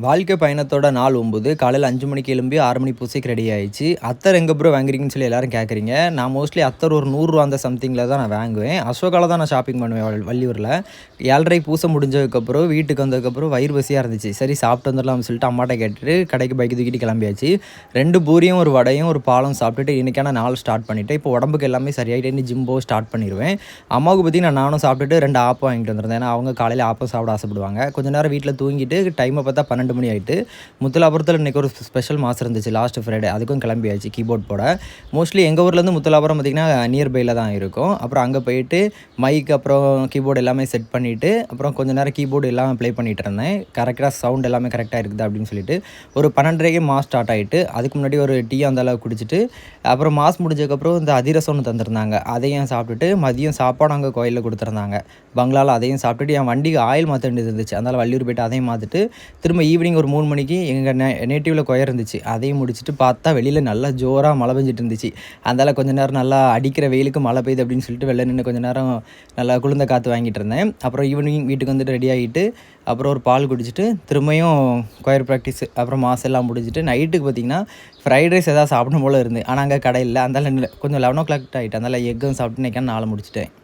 வாழ்க்கை பயணத்தோட நாள் 9 காலையில 5 மணிக்கு எழும்பி 6 மணி பூசைக்கு ரெடி ஆயிடுச்சு. அத்தர் எங்க ப்ரோ வாங்குறீங்கன்னு சொல்லி எல்லாரும் கேட்குறீங்க. நான் மோஸ்ட்லி அத்தர் ஒரு ரூ. 100 அந்த சம்திங்கில தான் நான் வாங்குவேன். அசோகால தான் நான் ஷாப்பிங் பண்ணுவேன் வள்ளியூர்ல. 7:30 பூசை முடிஞ்சதுக்கப்புறம் வீட்டுக்கு வந்ததுக்கப்புறம் வயிறு பசியாக இருந்துச்சு. சரி சாப்பிட்டு வந்துடலாம்னு சொல்லிட்டு அம்மாட்ட கேட்டுட்டு கடைக்கு பைக் தூக்கிட்டு கிளம்பியாச்சு. 2 பூரியும் ஒரு வடையும் ஒரு பாலும் சாப்பிட்டுட்டு இன்றைக்கான நாள் ஸ்டார்ட் பண்ணிவிட்டேன். இப்போ உடம்புக்கு எல்லாமே சரியாயிட்டு இனி ஜிம்போ ஸ்டார்ட் பண்ணிடுவேன். அம்மாவுக்கு பார்த்தீங்கன்னா நானும் சாப்பிட்டுட்டு 2 ஆப்பம் வாங்கிட்டு வந்திருந்தேன். ஏன்னா அவங்க காலையில் ஆப்பம் சாப்பிட ஆசைப்படுவாங்க. கொஞ்ச நேரம் வீட்டில் தூங்கிட்டு டைமை பார்த்தா 12 மணி ஆகிட்டு முத்துலாபுரத்தில் இன்றைக்கி ஒரு ஸ்பெஷல் மாஸ் இருந்துச்சு லாஸ்ட் ஃப்ரைடே. அதுக்கும் கிளம்பியாச்சு கீபோர்ட் போட. மோஸ்ட்லி எங்கள் ஊர்லேருந்து முத்துலாபுரம் பார்த்திங்கன்னா நியர்பையில் தான் இருக்கும். அப்புறம் அங்கே போயிட்டு மைக் அப்புறம் கீபோர்டு எல்லாமே செட் பண்ணிவிட்டு அப்புறம் கொஞ்சம் நேரம் கீபோர்டு எல்லாம் ப்ளே பண்ணிகிட்டு இருந்தேன். கரெக்டாக சவுண்ட் எல்லாமே கரெக்டாக இருக்குது அப்படின்னு சொல்லிட்டு ஒரு 12:30க்கு மாஸ் ஸ்டார்ட் ஆகிட்டு அதுக்கு முன்னாடி ஒரு டீ அந்த அளவு குடிச்சிட்டு அப்புறம் மாஸ் முடிஞ்சதுக்கப்புறம் இந்த அதிரசம் ஒன்று தந்திருந்தாங்க. அதையும் சாப்பிட்டுட்டு மதியம் சாப்பாடு அங்கே கோயிலில் கொடுத்துருந்தாங்க பங்களாவில். அதையும் சாப்பிட்டுட்டு என் வண்டிக்கு ஆயில் மாற்ற வேண்டியது இருந்துச்சு. அதனால் வள்ளியூர் போய்ட்டு அதையும் மாற்றிட்டு திரும்ப ஈவினிங் ஒரு 3 மணிக்கு எங்கள் நேட்டிவில் கொயர் இருந்துச்சு. அதையும் முடிச்சுட்டு பார்த்தா வெளியில் நல்லா ஜோராக மழை பெஞ்சிட்டு இருந்துச்சு. அதனால் கொஞ்சம் நேரம் நல்லா அடிக்கிற வெயிலுக்கு மழை பெய்யுது அப்படின்னு சொல்லிட்டு வெளில நின்று கொஞ்சம் நேரம் நல்லா குளிர்ந்த காற்று வாங்கிட்டு இருந்தேன். அப்புறம் ஈவினிங் வீட்டுக்கு வந்துட்டு ரெடி ஆகிட்டு அப்புறம் ஒரு பால் குடிச்சிட்டு திரும்பியும் கொயர் ப்ராக்டிஸ் அப்புறம் மாஸ் எல்லாம் முடிச்சுட்டு நைட்டுக்கு பார்த்திங்கன்னா ஃப்ரைட் ரைஸ் எதாவது சாப்பிடும் போல் இருந்து. ஆனால் அங்கே கடை இல்லை. அதனால் கொஞ்சம் 11 o'clock ஆகிட்டு அதனால் எக்கும் சாப்பிட்டு இன்றைக்கான நாளை முடிச்சிட்டேன்.